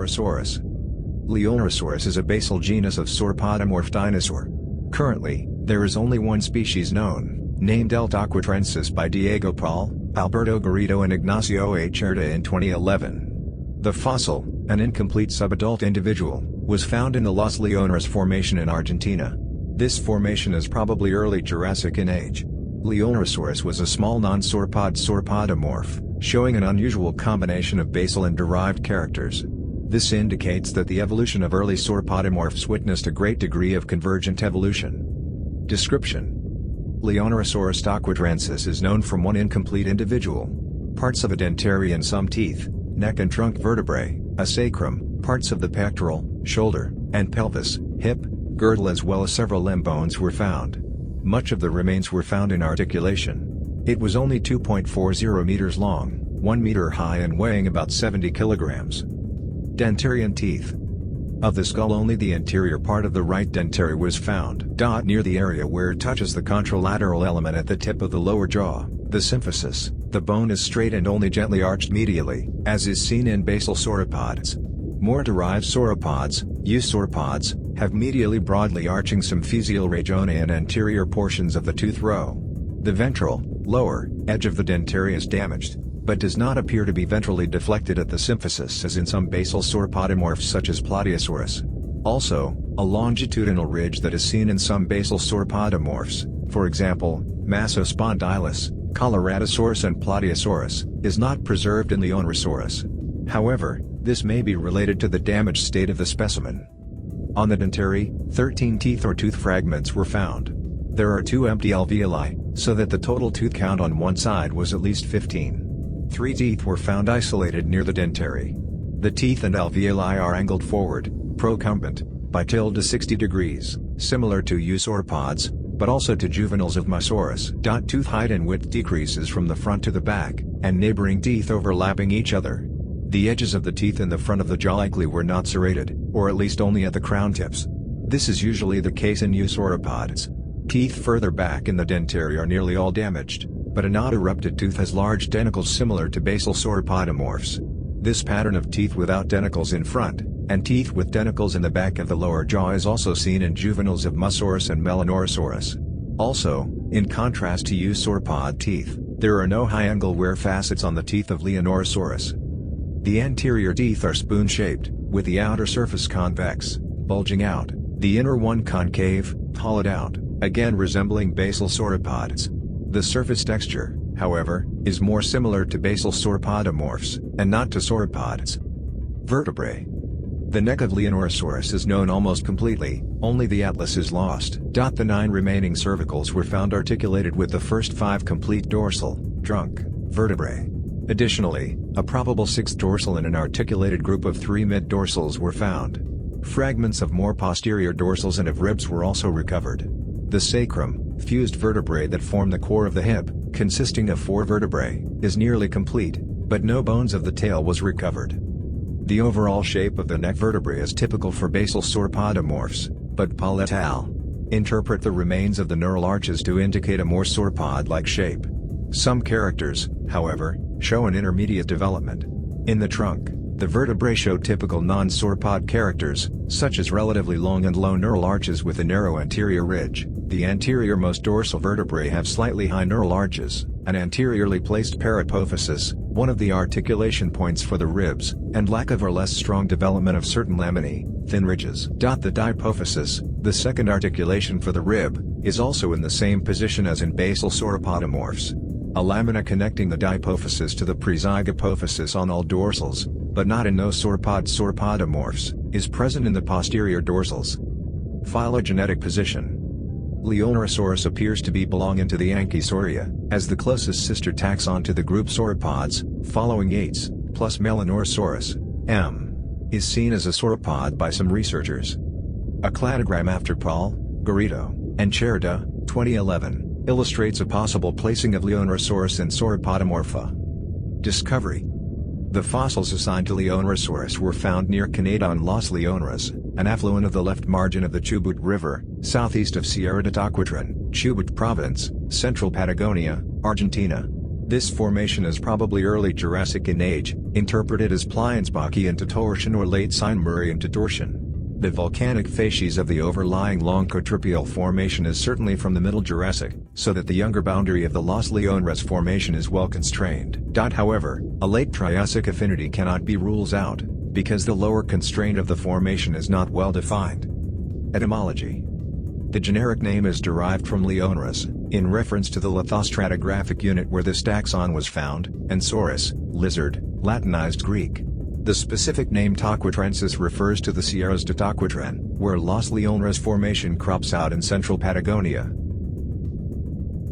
Leonerasaurus. Leonerasaurus is a basal genus of sauropodomorph dinosaur. Currently, there is only one species known, named L. taquetrensis by Diego Pol, Alberto Garrido and Ignacio Cerda in 2011. The fossil, an incomplete subadult individual, was found in the Las Leoneras Formation in Argentina. This formation is probably early Jurassic in age. Leonerasaurus was a small non-sauropod sauropodomorph, showing an unusual combination of basal and derived characters. This indicates that the evolution of early sauropodomorphs witnessed a great degree of convergent evolution. Description: Leonerasaurus taquetrensis is known from one incomplete individual. Parts of a dentary and some teeth, neck and trunk vertebrae, a sacrum, parts of the pectoral, shoulder, and pelvis, hip, girdle as well as several limb bones were found. Much of the remains were found in articulation. It was only 2.40 meters long, 1 meter high and weighing about 70 kilograms. Dentary and teeth. Of the skull only the anterior part of the right dentary was found. Near the area where it touches the contralateral element at the tip of the lower jaw, the symphysis, the bone is straight and only gently arched medially, as is seen in basal sauropods. More derived sauropods, eusauropods, have medially broadly arching symphysial regione and anterior portions of the tooth row. The ventral, lower, edge of the dentary is damaged, but does not appear to be ventrally deflected at the symphysis as in some basal sauropodomorphs such as Plateosaurus. Also, a longitudinal ridge that is seen in some basal sauropodomorphs, for example, Massospondylus, Coloratosaurus and Plateosaurus, is not preserved in Leonerasaurus. However, this may be related to the damaged state of the specimen. On the dentary, 13 teeth or tooth fragments were found. There are 2 empty alveoli, so that the total tooth count on one side was at least 15. 3 teeth were found isolated near the dentary. The teeth and alveoli are angled forward, procumbent, by ~60 degrees, similar to eusauropods, but also to juveniles of Mosaurus. Tooth height and width decreases from the front to the back, and neighboring teeth overlapping each other. The edges of the teeth in the front of the jaw likely were not serrated, or at least only at the crown tips. This is usually the case in eusauropods. Teeth further back in the dentary are nearly all damaged, but a not erupted tooth has large denticles similar to basal sauropodomorphs. This pattern of teeth without denticles in front, and teeth with denticles in the back of the lower jaw is also seen in juveniles of Mosaurus and Leonarosaurus. Also, in contrast to eusauropod teeth, there are no high-angle wear facets on the teeth of Leonarasaurus. The anterior teeth are spoon-shaped, with the outer surface convex, bulging out, the inner one concave, hollowed out, again resembling basal sauropods. The surface texture, however, is more similar to basal sauropodomorphs, and not to sauropods. Vertebrae. The neck of Leonerasaurus is known almost completely, only the atlas is lost. The 9 remaining cervicals were found articulated with the first 5 complete dorsal, trunk, vertebrae. Additionally, a probable 6th dorsal and an articulated group of 3 mid-dorsals were found. Fragments of more posterior dorsals and of ribs were also recovered. The sacrum, fused vertebrae that form the core of the hip, consisting of 4 vertebrae, is nearly complete, but no bones of the tail was recovered. The overall shape of the neck vertebrae is typical for basal sauropodomorphs, but Pol et al. Interpret the remains of the neural arches to indicate a more sauropod-like shape. Some characters, however, show an intermediate development. In the trunk, the vertebrae show typical non-sauropod characters, such as relatively long and low neural arches with a narrow anterior ridge. The anterior-most dorsal vertebrae have slightly high neural arches, an anteriorly placed parapophysis, one of the articulation points for the ribs, and lack of or less strong development of certain laminae, thin ridges. The dipophysis, the second articulation for the rib, is also in the same position as in basal sauropodomorphs. A lamina connecting the dipophysis to the presygapophysis on all dorsals, but not in no sauropod sauropodomorphs, is present in the posterior dorsals. Phylogenetic position. Leonerasaurus appears to be belonging to the Anchisauria, as the closest sister taxon to the group sauropods, following Yates, plus Leonerasaurus, M. is seen as a sauropod by some researchers. A cladogram after Pol, Garrido, and Cerda, 2011. Illustrates a possible placing of Leonerasaurus in Sauropodomorpha. Discovery. The fossils assigned to Leonerasaurus were found near Canada on Las Leoneras, an affluent of the left margin of the Chubut River, southeast of Sierra de Taquetren, Chubut Province, central Patagonia, Argentina. This formation is probably early Jurassic in age, interpreted as Pliensbachian to torsion or late Seinmurian to torsion. The volcanic facies of the overlying long Cotripial Formation is certainly from the Middle Jurassic, so that the younger boundary of the Las Leoneras Formation is well constrained. However, a late Triassic affinity cannot be ruled out, because the lower constraint of the formation is not well defined. Etymology. The generic name is derived from Leonaris, in reference to the lithostratigraphic unit where this taxon was found, and saurus, lizard, Latinized Greek. The specific name taquetrensis refers to the Sierras de Taquetren, where Las Leoneras Formation crops out in central Patagonia.